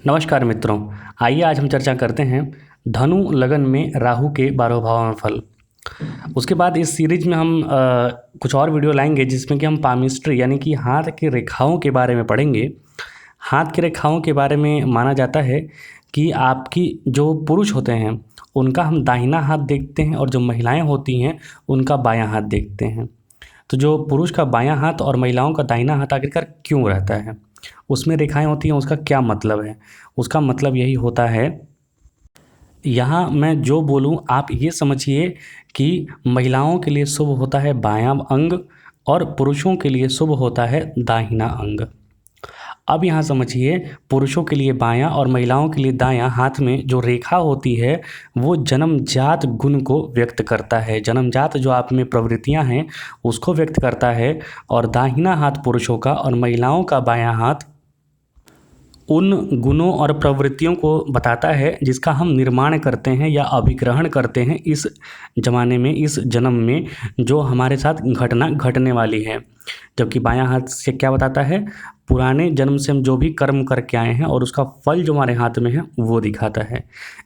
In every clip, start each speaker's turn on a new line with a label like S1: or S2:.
S1: नमस्कार मित्रों। आइए आज हम चर्चा करते हैं धनु लगन में राहु के 12 भावों में फल। उसके बाद इस सीरीज में हम कुछ और वीडियो लाएंगे जिसमें कि हम पामिस्ट्री यानी कि हाथ की रेखाओं के बारे में पढ़ेंगे। हाथ की रेखाओं के बारे में माना जाता है कि आपकी जो पुरुष होते हैं उनका हम दाहिना हाथ देखते हैं और जो महिलाएं होती हैं उनका बायां हाथ देखते हैं। तो जो पुरुष का बायां हाथ और महिलाओं का दाहिना हाथ आखिरकार क्यों रहता है, उसमें रेखाएं होती हैं, उसका क्या मतलब है? उसका मतलब यही होता है, यहाँ मैं जो बोलूँ आप ये समझिए कि महिलाओं के लिए शुभ होता है बायां अंग और पुरुषों के लिए शुभ होता है दाहिना अंग। अब यहाँ समझिए, पुरुषों के लिए बायां और महिलाओं के लिए दायां हाथ में जो रेखा होती है वो जन्मजात गुण को व्यक्त करता है, जन्मजात जो आप में प्रवृत्तियाँ हैं उसको व्यक्त करता है। और दाहिना हाथ पुरुषों का और महिलाओं का बायां हाथ उन गुणों और प्रवृत्तियों को बताता है जिसका हम निर्माण करते हैं या अभिग्रहण करते हैं इस ज़माने में, इस जन्म में जो हमारे साथ घटना घटने वाली है। जबकि बायां हाथ से क्या बताता है, पुराने जन्म से हम जो भी कर्म करके आए हैं और उसका फल जो हमारे हाथ में है वो दिखाता है।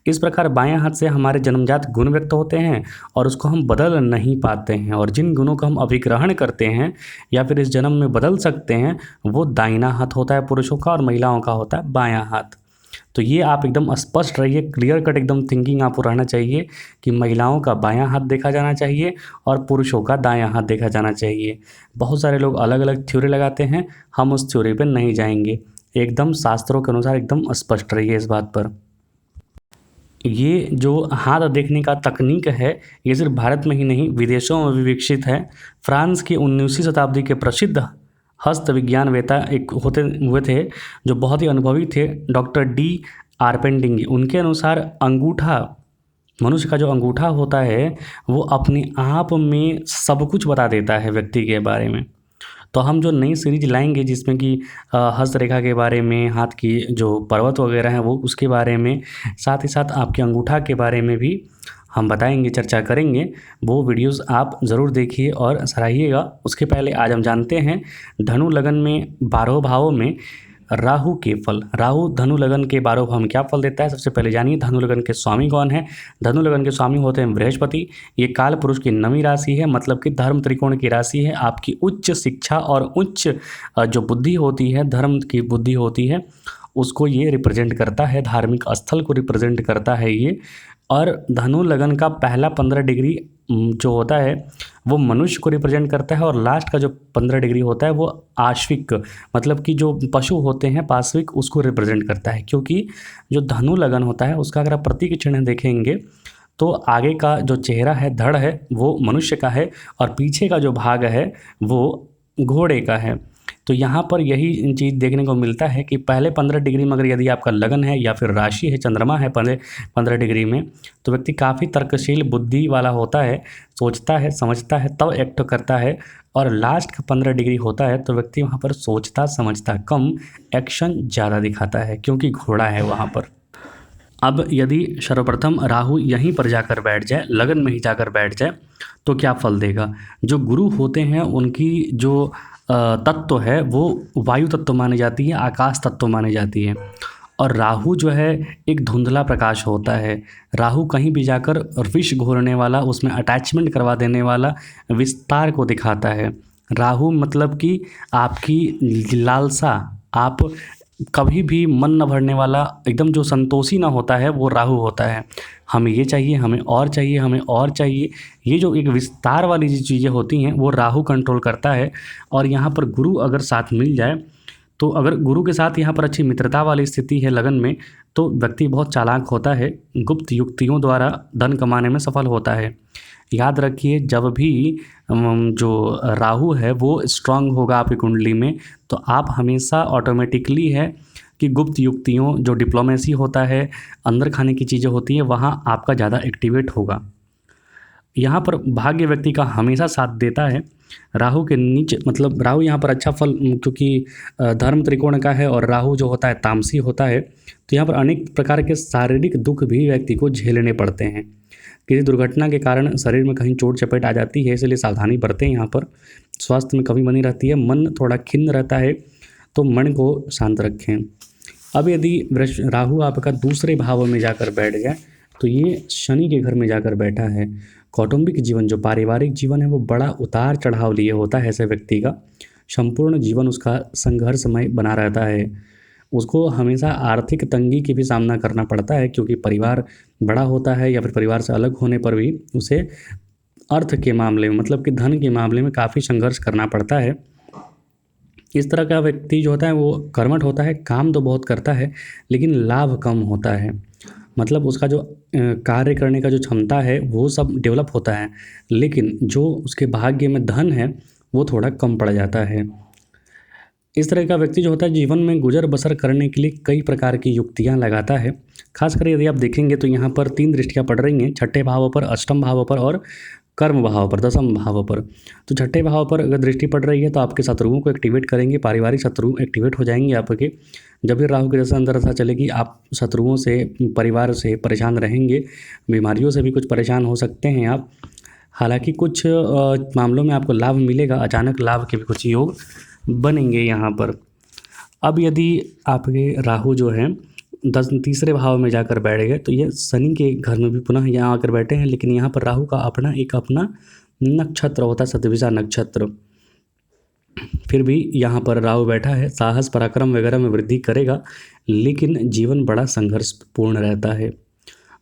S1: इस प्रकार बायां हाथ से हमारे जन्मजात गुण व्यक्त होते हैं और उसको हम बदल नहीं पाते हैं, और जिन गुणों का हम अभिग्रहण करते हैं या फिर इस जन्म में बदल सकते हैं वो दाहिना हाथ होता है पुरुषों का और महिलाओं का होता है बायां हाथ। तो ये आप एकदम स्पष्ट रहिए, क्लियर कट एकदम थिंकिंग आपको रहना चाहिए कि महिलाओं का बायां हाथ देखा जाना चाहिए और पुरुषों का दायां हाथ देखा जाना चाहिए। बहुत सारे लोग अलग अलग थ्योरी लगाते हैं, हम उस थ्योरी पर नहीं जाएंगे। एकदम शास्त्रों के अनुसार एकदम स्पष्ट रहिए इस बात पर। ये जो हाथ देखने का तकनीक है ये सिर्फ भारत में ही नहीं विदेशों में भी विकसित है। फ्रांस की 19वीं शताब्दी के प्रसिद्ध हस्त विज्ञानवेता एक होते हुए थे जो बहुत ही अनुभवी थे, डॉक्टर डी आर्पेंटिंग। उनके अनुसार अंगूठा, मनुष्य का जो अंगूठा होता है वो अपने आप में सब कुछ बता देता है व्यक्ति के बारे में। तो हम जो नई सीरीज लाएंगे जिसमें कि हस्तरेखा के बारे में, हाथ की जो पर्वत वगैरह हैं वो उसके बारे में, साथ ही साथ आपके अंगूठा के बारे में भी हम बताएंगे, चर्चा करेंगे। वो वीडियोस आप ज़रूर देखिए और सराहिएगा। उसके पहले आज हम जानते हैं धनु लगन में 12 भावों में राहु के फल। राहु धनु लगन के 12 भाव में क्या फल देता है, सबसे पहले जानिए धनु लगन के स्वामी कौन है। धनु लगन के स्वामी होते हैं बृहस्पति। ये काल पुरुष की नवी राशि है, मतलब कि धर्म त्रिकोण की राशि है। आपकी उच्च शिक्षा और उच्च जो बुद्धि होती है, धर्म की बुद्धि होती है, उसको ये रिप्रेजेंट करता है, धार्मिक स्थल को रिप्रेजेंट करता है ये। और धनु लगन का पहला 15 डिग्री जो होता है वो मनुष्य को रिप्रेजेंट करता है, और लास्ट का जो 15 डिग्री होता है वो आश्विक, मतलब कि जो पशु होते हैं पाश्विक, उसको रिप्रेजेंट करता है। क्योंकि जो धनु लगन होता है उसका अगर आप प्रतीक चिन्ह देखेंगे तो आगे का जो चेहरा है, धड़ है, वो मनुष्य का है और पीछे का जो भाग है वो घोड़े का है। तो यहाँ पर यही चीज़ देखने को मिलता है कि पहले 15 डिग्री में अगर यदि आपका लगन है या फिर राशि है, चंद्रमा है पहले 15 डिग्री में, तो व्यक्ति काफ़ी तर्कशील बुद्धि वाला होता है, सोचता है, समझता है, तब एक्ट करता है। और लास्ट का 15 डिग्री होता है तो व्यक्ति वहाँ पर सोचता समझता कम, एक्शन ज़्यादा दिखाता है क्योंकि घोड़ा है वहाँ पर। अब यदि सर्वप्रथम राहु यहीं पर जाकर बैठ जाए, लगन में ही जाकर बैठ जाए, तो क्या फल देगा। जो गुरु होते हैं उनकी जो तत्व है वो वायु तत्व मानी जाती है, आकाश तत्व मानी जाती है। और राहु जो है एक धुंधला प्रकाश होता है। राहु कहीं भी जाकर विष घोरने वाला, उसमें अटैचमेंट करवा देने वाला, विस्तार को दिखाता है। राहु मतलब कि आपकी लालसा, आप कभी भी मन न भरने वाला, एकदम जो संतोषी ना होता है वो राहु होता है। हमें ये चाहिए, हमें और चाहिए, हमें और चाहिए, ये जो एक विस्तार वाली जो चीज़ें होती हैं वो राहु कंट्रोल करता है। और यहाँ पर गुरु अगर साथ मिल जाए, तो अगर गुरु के साथ यहाँ पर अच्छी मित्रता वाली स्थिति है लगन में, तो व्यक्ति बहुत चालाक होता है, गुप्त युक्तियों द्वारा धन कमाने में सफल होता है। याद रखिए, जब भी जो राहु है वो स्ट्रांग होगा आपकी कुंडली में, तो आप हमेशा ऑटोमेटिकली है कि गुप्त युक्तियों, जो डिप्लोमेसी होता है, अंदर खाने की चीज़ें होती हैं, वहाँ आपका ज़्यादा एक्टिवेट होगा। यहाँ पर भाग्य व्यक्ति का हमेशा साथ देता है। राहु के नीचे, मतलब राहु यहाँ पर अच्छा फल, क्योंकि धर्म त्रिकोण का है और राहु जो होता है तामसी होता है, तो यहाँ पर अनेक प्रकार के शारीरिक दुख भी व्यक्ति को झेलने पड़ते हैं। किसी दुर्घटना के कारण शरीर में कहीं चोट चपेट आ जाती है, इसलिए सावधानी बरतें। यहाँ पर स्वास्थ्य में कमी बनी रहती है, मन थोड़ा खिन्न रहता है, तो मन को शांत रखें। अब यदि राहु आपका दूसरे भाव में जाकर बैठ जाए तो ये शनि के घर में जाकर बैठा है। कौटुंबिक जीवन, जो पारिवारिक जीवन है, वो बड़ा उतार चढ़ाव लिए होता है ऐसे व्यक्ति का। संपूर्ण जीवन उसका संघर्षमय बना रहता है। उसको हमेशा आर्थिक तंगी की भी सामना करना पड़ता है, क्योंकि परिवार बड़ा होता है या फिर परिवार से अलग होने पर भी उसे अर्थ के मामले में, मतलब कि धन के मामले में काफ़ी संघर्ष करना पड़ता है। इस तरह का व्यक्ति जो होता है वो कर्मठ होता है, काम तो बहुत करता है लेकिन लाभ कम होता है। मतलब उसका जो कार्य करने का जो क्षमता है वो सब डेवलप होता है, लेकिन जो उसके भाग्य में धन है वो थोड़ा कम पड़ जाता है। इस तरह का व्यक्ति जो होता है जीवन में गुजर बसर करने के लिए कई प्रकार की युक्तियां लगाता है। खासकर यदि आप देखेंगे तो यहाँ पर 3 दृष्टियाँ पड़ रही हैं, छठे भाव पर, अष्टम भाव पर और कर्म भाव पर, दसम भाव पर। तो छठे भाव पर अगर दृष्टि पड़ रही है तो आपके शत्रुओं को एक्टिवेट करेंगे, पारिवारिक शत्रु एक्टिवेट हो जाएंगे आपके। जब भी राहु की दशा अंतर्दशा चलेगी आप शत्रुओं से, परिवार से परेशान रहेंगे, बीमारियों से भी कुछ परेशान हो सकते हैं आप। हालांकि कुछ मामलों में आपको लाभ मिलेगा, अचानक लाभ के भी कुछ योग बनेंगे यहाँ पर। अब यदि आपके राहु जो है तीसरे भाव में जाकर बैठ गए तो ये शनि के घर में भी पुनः यहाँ आकर बैठे हैं, लेकिन यहाँ पर राहु का अपना नक्षत्र होता है, शतभिषा नक्षत्र। फिर भी यहाँ पर राहु बैठा है, साहस पराक्रम वगैरह में वृद्धि करेगा, लेकिन जीवन बड़ा संघर्षपूर्ण रहता है।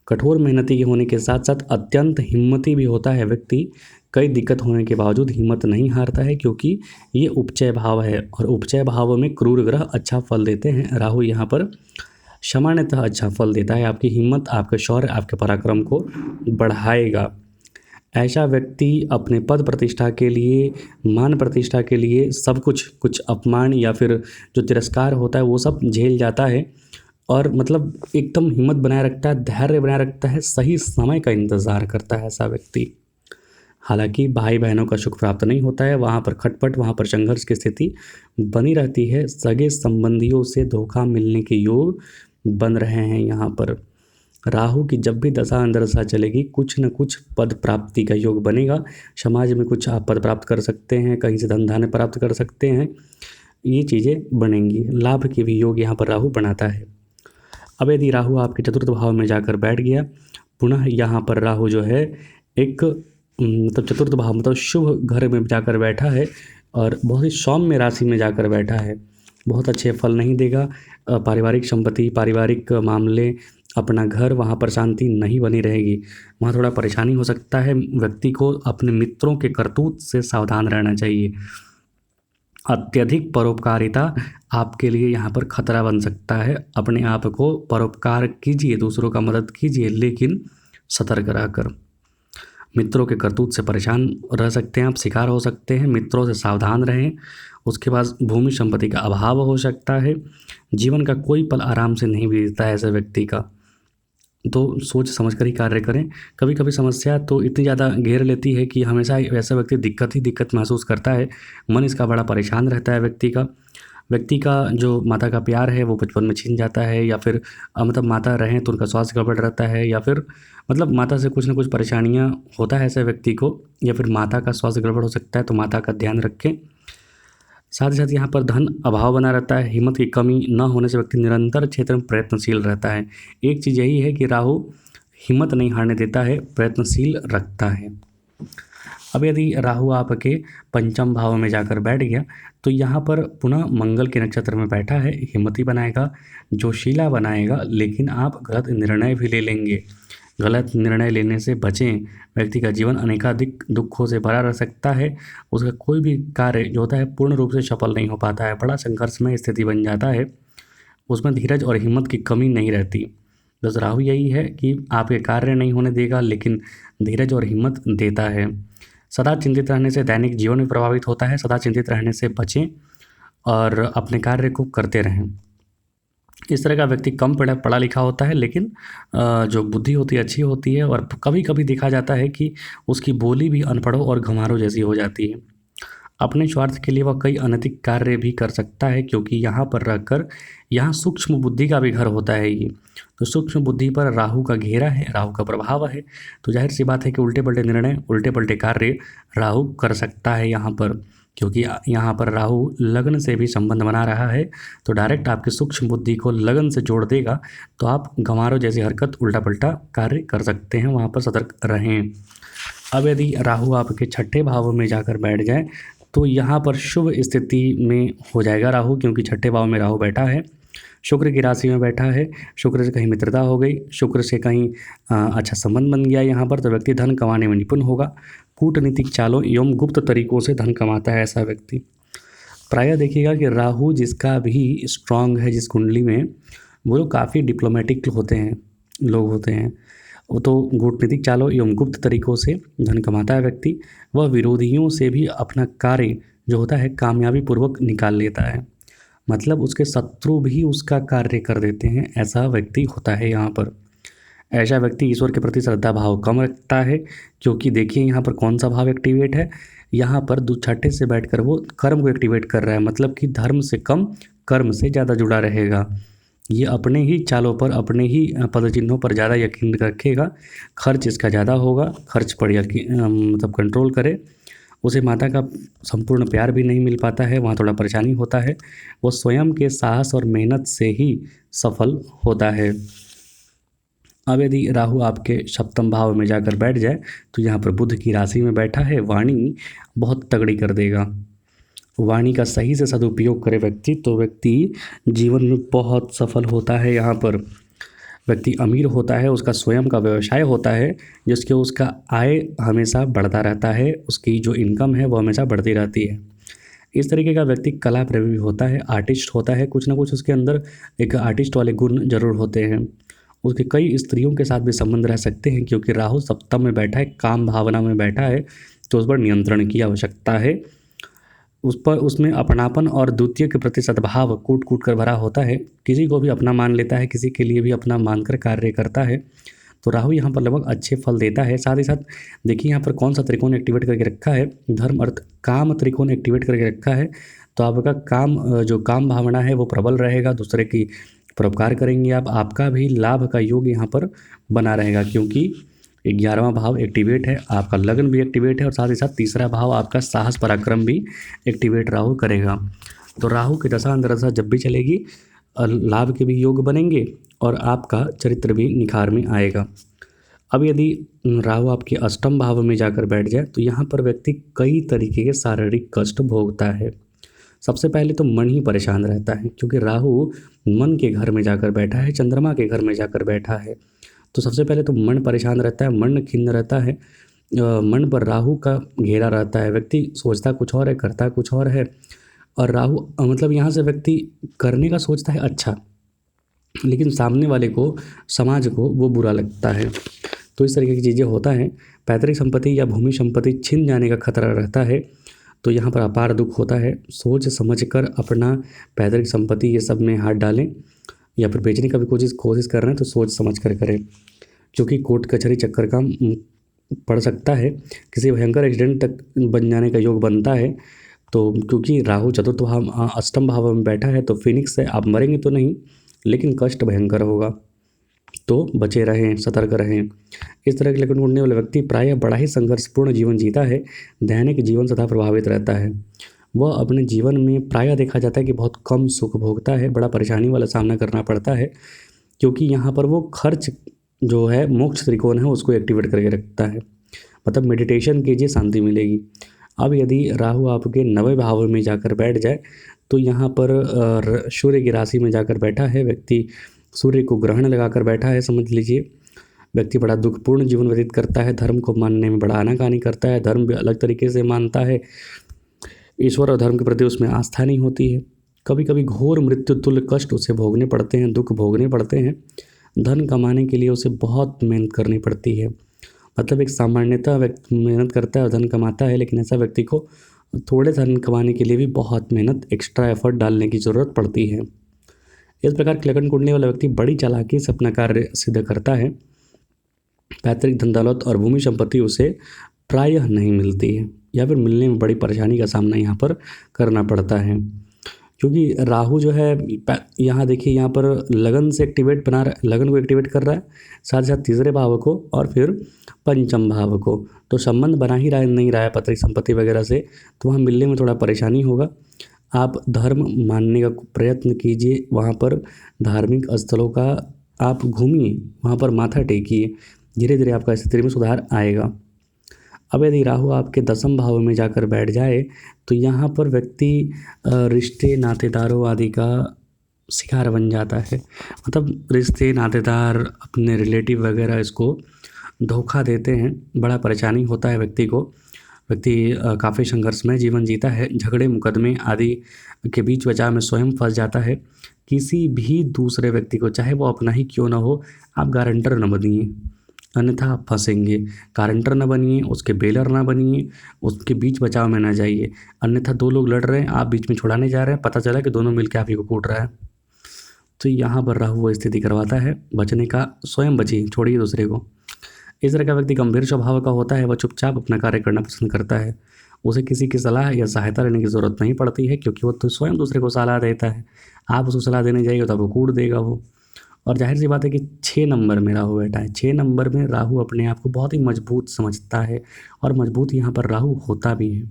S1: कठोर मेहनती के होने के साथ साथ अत्यंत हिम्मती भी होता है व्यक्ति। कई दिक्कत होने के बावजूद हिम्मत नहीं हारता है, क्योंकि ये उपचय भाव है और उपचय भाव में क्रूर ग्रह अच्छा फल देते हैं। राहु यहाँ पर सामान्यतः अच्छा फल देता है, आपकी हिम्मत, आपके शौर्य, आपके पराक्रम को बढ़ाएगा। ऐसा व्यक्ति अपने पद प्रतिष्ठा के लिए, मान प्रतिष्ठा के लिए सब कुछ अपमान या फिर जो तिरस्कार होता है वो सब झेल जाता है, और मतलब एकदम हिम्मत बनाए रखता है, धैर्य बनाए रखता है, सही समय का इंतज़ार करता है ऐसा व्यक्ति। हालांकि भाई बहनों का सुख प्राप्त नहीं होता है, वहाँ पर खटपट, वहाँ पर संघर्ष की स्थिति बनी रहती है। सगे संबंधियों से धोखा मिलने के योग बन रहे हैं यहाँ पर। राहु की जब भी दशा अंतर्दशा चलेगी कुछ न कुछ पद प्राप्ति का योग बनेगा। समाज में कुछ आप पद प्राप्त कर सकते हैं, कहीं से धन धान्य प्राप्त कर सकते हैं, ये चीज़ें बनेंगी। लाभ के भी योग यहाँ पर राहु बनाता है। अब यदि राहु आपके चतुर्थ भाव में जाकर बैठ गया, पुनः यहाँ पर राहु जो है एक मतलब चतुर्थ भाव मतलब शुभ घर में जाकर बैठा है और बहुत ही सौम्य राशि में जाकर बैठा है। बहुत अच्छे फल नहीं देगा। पारिवारिक संपत्ति, पारिवारिक मामले, अपना घर, वहाँ पर शांति नहीं बनी रहेगी, वहाँ थोड़ा परेशानी हो सकता है। व्यक्ति को अपने मित्रों के करतूत से सावधान रहना चाहिए। अत्यधिक परोपकारिता आपके लिए यहाँ पर खतरा बन सकता है। अपने आप को परोपकार कीजिए, दूसरों का मदद कीजिए, लेकिन सतर्क रहकर। मित्रों के करतूत से परेशान रह सकते हैं आप, शिकार हो सकते हैं, मित्रों से सावधान रहें। उसके बाद भूमि संपत्ति का अभाव हो सकता है। जीवन का कोई पल आराम से नहीं बीतता है ऐसे व्यक्ति का, तो सोच समझ कर ही कार्य करें। कभी कभी समस्या तो इतनी ज़्यादा घेर लेती है कि हमेशा ऐसा व्यक्ति दिक्कत महसूस करता है। मन इसका बड़ा परेशान रहता है व्यक्ति का जो माता का प्यार है वो बचपन में छीन जाता है, या फिर मतलब माता रहें तो उनका स्वास्थ्य गड़बड़ रहता है, या फिर मतलब माता से कुछ ना कुछ परेशानियां होता है ऐसे व्यक्ति को, या फिर माता का स्वास्थ्य गड़बड़ हो सकता है, तो माता का ध्यान रखें। साथ ही साथ यहाँ पर धन अभाव बना रहता है। हिम्मत की कमी न होने से व्यक्ति निरंतर क्षेत्र में प्रयत्नशील रहता है। एक चीज़ यही है कि राहु हिम्मत नहीं हारने देता है, प्रयत्नशील रखता है। अब यदि राहु आपके पंचम भाव में जाकर बैठ गया तो यहाँ पर पुनः मंगल के नक्षत्र में बैठा है, हिम्मती बनाएगा, जोशीला बनाएगा, लेकिन आप गलत निर्णय भी ले लेंगे। गलत निर्णय लेने से बचें। व्यक्ति का जीवन अनेकाधिक दुखों से भरा रह सकता है। उसका कोई भी कार्य जो होता है पूर्ण रूप से सफल नहीं हो पाता है, बड़ा संघर्षमय स्थिति बन जाता है। उसमें धीरज और हिम्मत की कमी नहीं रहती। बस राहु यही है कि आपके कार्य नहीं होने देगा, लेकिन धीरज और हिम्मत देता है। सदा चिंतित रहने से दैनिक जीवन भी प्रभावित होता है। सदा चिंतित रहने से बचें और अपने कार्य को करते रहें। इस तरह का व्यक्ति कम पढ़ा लिखा होता है, लेकिन जो बुद्धि होती है अच्छी होती है, और कभी कभी देखा जाता है कि उसकी बोली भी अनपढ़ों और घुमारों जैसी हो जाती है। अपने स्वार्थ के लिए वह कई अनैतिक कार्य भी कर सकता है, क्योंकि यहाँ पर रहकर यहाँ सूक्ष्म बुद्धि का भी घर होता है ये। तो सूक्ष्म बुद्धि पर राहु का घेरा है, राहु का प्रभाव है, तो जाहिर सी बात है कि उल्टे पलटे निर्णय, उल्टे पलटे कार्य राहु कर सकता है यहाँ पर। क्योंकि यहाँ पर राहु लगन से भी संबंध बना रहा है, तो डायरेक्ट आपकी सूक्ष्म बुद्धि को लगन से जोड़ देगा, तो आप गंवारों जैसी हरकत, उल्टा पल्टा कार्य कर सकते हैं, वहाँ पर सतर्क रहें। अब यदि राहु आपके छठे भाव में जाकर बैठ जाए तो यहाँ पर शुभ स्थिति में हो जाएगा राहु, क्योंकि छठे भाव में राहु बैठा है, शुक्र की राशि में बैठा है, शुक्र से कहीं मित्रता हो गई, शुक्र से कहीं अच्छा संबंध बन गया यहाँ पर, तो व्यक्ति धन कमाने में निपुण होगा। कूटनीतिक चालों एवं गुप्त तरीकों से धन कमाता है ऐसा व्यक्ति। प्रायः देखिएगा कि राहु जिसका भी स्ट्रांग है जिस कुंडली में, वो लोग काफ़ी डिप्लोमेटिक लोग होते हैं। वो तो कूटनीतिक चालों एवं गुप्त तरीकों से धन कमाता है व्यक्ति। वह विरोधियों से भी अपना कार्य जो होता है कामयाबी पूर्वक निकाल लेता है, मतलब उसके शत्रु भी उसका कार्य कर देते हैं, ऐसा व्यक्ति होता है यहाँ पर। ऐसा व्यक्ति ईश्वर के प्रति श्रद्धा भाव कम रखता है, क्योंकि देखिए यहाँ पर कौन सा भाव एक्टिवेट है, यहाँ पर छठे से बैठकर वो कर्म को एक्टिवेट कर रहा है, मतलब कि धर्म से कम कर्म से ज़्यादा जुड़ा रहेगा। ये अपने ही चालों पर, अपने ही पद चिन्हों पर ज़्यादा यकीन रखेगा, खर्च इसका ज़्यादा होगा, खर्च पर मतलब कंट्रोल करे। उसे माता का संपूर्ण प्यार भी नहीं मिल पाता है, वहाँ थोड़ा परेशानी होता है। वो स्वयं के साहस और मेहनत से ही सफल होता है। अब यदि राहु आपके सप्तम भाव में जाकर बैठ जाए तो यहाँ पर बुध की राशि में बैठा है, वाणी बहुत तगड़ी कर देगा। वाणी का सही से सदुपयोग करे व्यक्ति, तो व्यक्ति जीवन में बहुत सफल होता है। यहाँ पर व्यक्ति अमीर होता है, उसका स्वयं का व्यवसाय होता है, जिसके उसका आय हमेशा बढ़ता रहता है, उसकी जो इनकम है वो हमेशा बढ़ती रहती है। इस तरीके का व्यक्ति कला प्रेमी होता है, आर्टिस्ट होता है, कुछ ना कुछ उसके अंदर एक आर्टिस्ट वाले गुण जरूर होते हैं। उसके कई स्त्रियों के साथ भी संबंध रह सकते हैं, क्योंकि राहु सप्तम में बैठा है, काम भावना में बैठा है, तो उस पर नियंत्रण की आवश्यकता है। उसमें अपनापन और द्वितीय के प्रति सद्भाव कूट कूट कर भरा होता है, किसी को भी अपना मान लेता है, किसी के लिए भी अपना मानकर कार्य करता है। तो राहु यहाँ पर लगभग अच्छे फल देता है। साथ ही साथ देखिए यहाँ पर कौन सा त्रिकोण एक्टिवेट करके रखा है, धर्म अर्थ काम त्रिकोण एक्टिवेट करके रखा है, तो आपका काम जो काम भावना है वो प्रबल रहेगा, दूसरे की परोपकार करेंगे आप, आपका भी लाभ का योग यहाँ पर बना रहेगा, क्योंकि 11वां भाव एक्टिवेट है, आपका लगन भी एक्टिवेट है, और साथ ही साथ तीसरा भाव आपका साहस पराक्रम भी एक्टिवेट राहु करेगा। तो राहु की दशा अंतर्दशा जब भी चलेगी, लाभ के भी योग बनेंगे और आपका चरित्र भी निखार में आएगा। अब यदि राहु आपके अष्टम भाव में जाकर बैठ जाए तो यहाँ पर व्यक्ति कई तरीके के शारीरिक कष्ट भोगता है। सबसे पहले तो मन ही परेशान रहता है, क्योंकि राहु मन के घर में जाकर बैठा है, चंद्रमा के घर में जाकर बैठा है, तो सबसे पहले तो मन परेशान रहता है, मन खिन्न रहता है, मन पर राहु का घेरा रहता है, व्यक्ति सोचता कुछ और है, करता कुछ और है। और राहु मतलब यहाँ से व्यक्ति करने का सोचता है अच्छा, लेकिन सामने वाले को, समाज को वो बुरा लगता है। तो इस तरीके की चीज़ें होता है। पैतृक संपत्ति या भूमि संपत्ति छिन जाने का खतरा रहता है, तो यहाँ पर अपार दुख होता है। सोच समझकर अपना पैतृक संपत्ति ये सब में हाथ डालें, या फिर बेचने का भी कोशिश कर रहे हैं तो सोच समझ कर करें, क्योंकि कोर्ट कचहरी चक्कर का पड़ सकता है, किसी भयंकर एक्सीडेंट तक बन जाने का योग बनता है। तो क्योंकि राहु चतुर्थ भाव अष्टम भाव में बैठा है, तो फिनिक्स है, आप मरेंगे तो नहीं, लेकिन कष्ट भयंकर होगा, तो बचे रहें, सतर्क रहें। इस तरह के लक्षण ढूंढने वाले व्यक्ति प्रायः बड़ा ही संघर्षपूर्ण जीवन जीता है, दैनिक जीवन सदा प्रभावित रहता है। वह अपने जीवन में प्रायः देखा जाता है कि बहुत कम सुख भोगता है, बड़ा परेशानी वाला सामना करना पड़ता है, क्योंकि यहाँ पर वो खर्च जो है मोक्ष त्रिकोण है उसको एक्टिवेट करके रखता है, मतलब मेडिटेशन कीजिए शांति मिलेगी। अब यदि राहु आपके 9वें भाव में जाकर बैठ जाए तो यहाँ पर सूर्य की राशि में जाकर बैठा है व्यक्ति, सूर्य को ग्रहण लगाकर बैठा है समझ लीजिए। व्यक्ति बड़ा दुखपूर्ण जीवन व्यतीत करता है, धर्म को मानने में बड़ा आनाकानी करता है, धर्म भी अलग तरीके से मानता है, ईश्वर और धर्म के प्रति उसमें आस्था नहीं होती है। कभी कभी घोर मृत्यु तुल्य कष्ट उसे भोगने पड़ते हैं, दुख भोगने पड़ते हैं। धन कमाने के लिए उसे बहुत मेहनत करनी पड़ती है, मतलब एक सामान्यतः व्यक्ति मेहनत करता है और धन कमाता है, लेकिन ऐसा व्यक्ति को थोड़े धन कमाने के लिए भी बहुत मेहनत, एक्स्ट्रा एफर्ट डालने की ज़रूरत पड़ती है। इस प्रकार के लगन कुंडली वाला व्यक्ति बड़ी चालाकी से अपना कार्य सिद्ध करता है। पैतृक धन दौलत और भूमि संपत्ति उसे प्रायः नहीं मिलती है, या फिर मिलने में बड़ी परेशानी का सामना यहाँ पर करना पड़ता है, क्योंकि राहु जो है यहाँ देखिए, यहाँ पर लगन से एक्टिवेट बना रहा है, लगन को एक्टिवेट कर रहा है, साथ साथ तीसरे भाव को और फिर पंचम भाव को। तो संबंध बना ही रहा नहीं रहा है पैतृक संपत्ति वगैरह से, तो वहाँ मिलने में थोड़ा परेशानी होगा। आप धर्म मानने का प्रयत्न कीजिए, वहाँ पर धार्मिक स्थलों का आप घूमिए, वहाँ पर माथा टेकिए, धीरे धीरे आपका स्थिति में सुधार आएगा। अब यदि राहु आपके 10वें भाव में जाकर बैठ जाए तो यहाँ पर व्यक्ति रिश्ते नातेदारों आदि का शिकार बन जाता है। मतलब रिश्ते नातेदार अपने रिलेटिव वगैरह इसको धोखा देते हैं, बड़ा परेशानी होता है व्यक्ति को। व्यक्ति काफ़ी संघर्षमय जीवन जीता है, झगड़े मुकदमे आदि के बीच बचाव में स्वयं फंस जाता है। किसी भी दूसरे व्यक्ति को, चाहे वो अपना ही क्यों ना हो, आप गारंटर न बनिए, अन्यथा आप फंसेंगे। गारंटर न बनिए, उसके बेलर ना बनिए, उसके बीच बचाव में ना जाइए, अन्यथा 2 लोग लड़ रहे हैं, आप बीच में छुड़ाने जा रहे हैं, पता चला कि दोनों मिलकर आप ही को कूट रहा है। तो यहाँ पर राहु वो स्थिति करवाता है। बचने का स्वयं बचिए, छोड़िए दूसरे को। इस तरह का व्यक्ति गंभीर स्वभाव का होता है, वह चुपचाप अपना कार्य करना पसंद करता है। उसे किसी की सलाह या सहायता लेने की ज़रूरत नहीं पड़ती है, क्योंकि वो तो स्वयं दूसरे को सलाह देता है। आप उसको सलाह देने जाइए तो आपको कूट देगा वो। और जाहिर सी बात है कि 6 नंबर में राहु बैठा है। 6 नंबर में राहु अपने आप को बहुत ही मजबूत समझता है, और मजबूत यहाँ पर राहु होता भी है।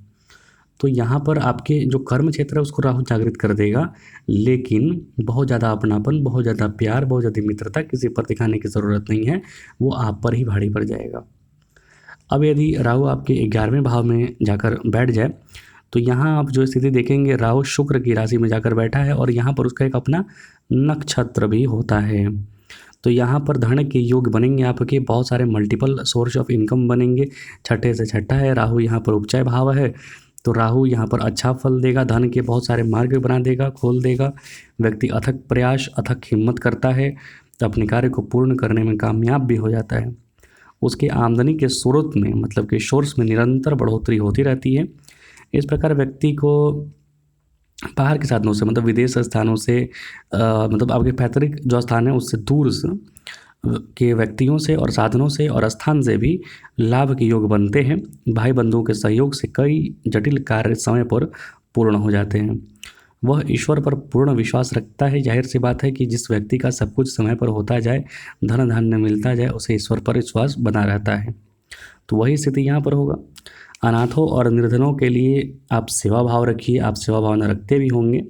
S1: तो यहाँ पर आपके जो कर्म क्षेत्र है उसको राहु जागृत कर देगा, लेकिन बहुत ज़्यादा अपनापन, बहुत ज़्यादा प्यार, बहुत ज़्यादा मित्रता किसी पर दिखाने की ज़रूरत नहीं है, वो आप पर ही भारी पड़ जाएगा। अब यदि राहु आपके 11वें भाव में जाकर बैठ जाए तो यहाँ आप जो स्थिति देखेंगे, राहु शुक्र की राशि में जाकर बैठा है और यहाँ पर उसका एक अपना नक्षत्र भी होता है। तो यहाँ पर धन के योग बनेंगे, आपके बहुत सारे मल्टीपल सोर्स ऑफ इनकम बनेंगे। छठे से छठा है, राहु यहाँ पर उपचय भाव है, तो राहु यहाँ पर अच्छा फल देगा, धन के बहुत सारे मार्ग बना देगा, खोल देगा। व्यक्ति अथक प्रयास, अथक हिम्मत करता है तो अपने कार्य को पूर्ण करने में कामयाब भी हो जाता है। उसके आमदनी के स्रोत में, मतलब कि सोर्स में निरंतर बढ़ोतरी होती रहती है। इस प्रकार व्यक्ति को बाहर के साधनों से, मतलब विदेश स्थानों से, मतलब आपके पैतृक जो स्थान है उससे दूर के व्यक्तियों से और साधनों से और स्थान से भी लाभ के योग बनते हैं। भाई बंधुओं के सहयोग से कई जटिल कार्य समय पर पूर्ण हो जाते हैं। वह ईश्वर पर पूर्ण विश्वास रखता है। जाहिर सी बात है कि जिस व्यक्ति का सब कुछ समय पर होता जाए, धन धान्य मिलता जाए, उसे ईश्वर पर विश्वास बना रहता है। तो वही स्थिति यहाँ पर होगा। अनाथों और निर्धनों के लिए आप सेवा भाव रखिए। आप सेवा भावना रखते भी होंगे,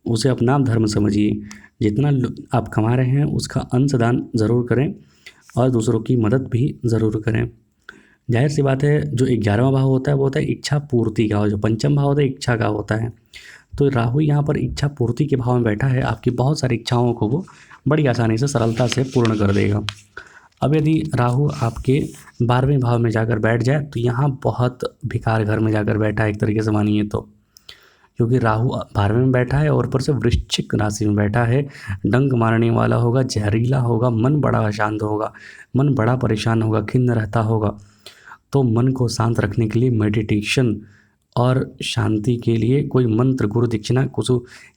S1: उसे अपना धर्म समझिए। जितना आप कमा रहे हैं उसका अंशदान ज़रूर करें और दूसरों की मदद भी ज़रूर करें। जाहिर सी बात है, जो 11वां भाव होता है वो होता है इच्छा पूर्ति का, और जो पंचम भाव होता है इच्छा का होता है। तो राहु यहाँ पर इच्छा पूर्ति के भाव में बैठा है, आपकी बहुत सारी इच्छाओं को वो बड़ी आसानी से, सरलता से पूर्ण कर देगा। अब यदि राहु आपके 12वें भाव में जाकर बैठ जाए तो यहाँ बहुत भिकार घर में जाकर बैठा है एक तरीके से मानिए तो, क्योंकि राहु 12वें में बैठा है और ऊपर से वृश्चिक राशि में बैठा है। डंक मारने वाला होगा, जहरीला होगा, मन बड़ा अशांत होगा, मन बड़ा परेशान होगा, खिन्न रहता होगा। तो मन को शांत रखने के लिए मेडिटेशन और शांति के लिए कोई मंत्र, गुरु दीक्षिणा,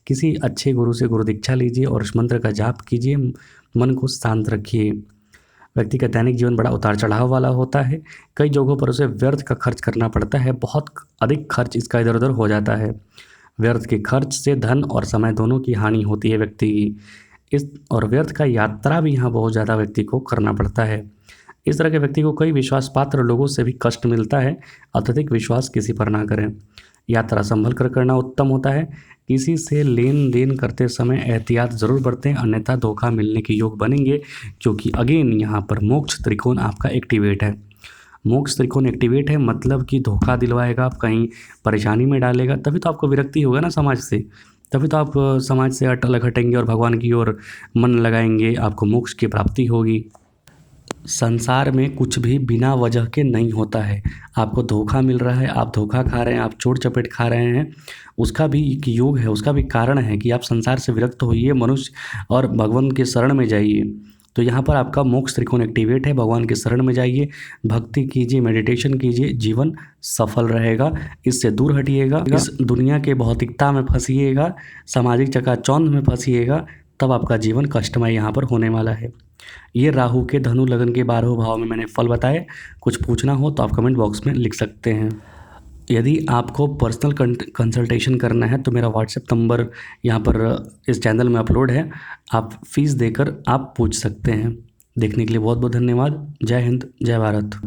S1: किसी अच्छे गुरु से गुरु दीक्षा लीजिए और उस मंत्र का जाप कीजिए, मन को शांत रखिए। व्यक्ति का दैनिक जीवन बड़ा उतार चढ़ाव वाला होता है। कई जगहों पर उसे व्यर्थ का खर्च करना पड़ता है, बहुत अधिक खर्च इसका इधर उधर हो जाता है। व्यर्थ के खर्च से धन और समय दोनों की हानि होती है व्यक्ति की। और व्यर्थ का यात्रा भी यहाँ बहुत ज़्यादा व्यक्ति को करना पड़ता है। इस तरह के व्यक्ति को कई विश्वास पात्र लोगों से भी कष्ट मिलता है। अत्यधिक विश्वास किसी पर ना करें। यात्रा संभल कर करना उत्तम होता है। किसी से लेन देन करते समय एहतियात ज़रूर बरतें, अन्यथा धोखा मिलने के योग बनेंगे, क्योंकि अगेन यहाँ पर मोक्ष त्रिकोण आपका एक्टिवेट है। मोक्ष त्रिकोण एक्टिवेट है मतलब कि धोखा दिलवाएगा, आप कहीं परेशानी में डालेगा, तभी तो आपको विरक्ति होगा ना समाज से, तभी तो आप समाज से अलग हटेंगे और भगवान की ओर मन लगाएंगे, आपको मोक्ष की प्राप्ति होगी। संसार में कुछ भी बिना वजह के नहीं होता है। आपको धोखा मिल रहा है, आप धोखा खा रहे हैं, आप चोट चपेट खा रहे हैं, उसका भी एक योग है, उसका भी कारण है कि आप संसार से विरक्त होइए, मनुष्य और भगवान के शरण में जाइए। तो यहाँ पर आपका मोक्ष त्रिकोण एक्टिवेट है। भगवान के शरण में जाइए, भक्ति कीजिए, मेडिटेशन कीजिए, जीवन सफल रहेगा। इससे दूर हटिएगा, इस दुनिया के भौतिकता में फंसिएगा, सामाजिक चकाचौंध में फंसिएगा, तब आपका जीवन कष्टमय यहाँ पर होने वाला है। ये राहु के धनु लगन के 12वें भाव में मैंने फल बताए। कुछ पूछना हो तो आप कमेंट बॉक्स में लिख सकते हैं। यदि आपको पर्सनल कंसल्टेशन करना है तो मेरा व्हाट्सएप नंबर यहाँ पर इस चैनल में अपलोड है, आप फीस देकर आप पूछ सकते हैं। देखने के लिए बहुत बहुत धन्यवाद। जय हिंद, जय भारत।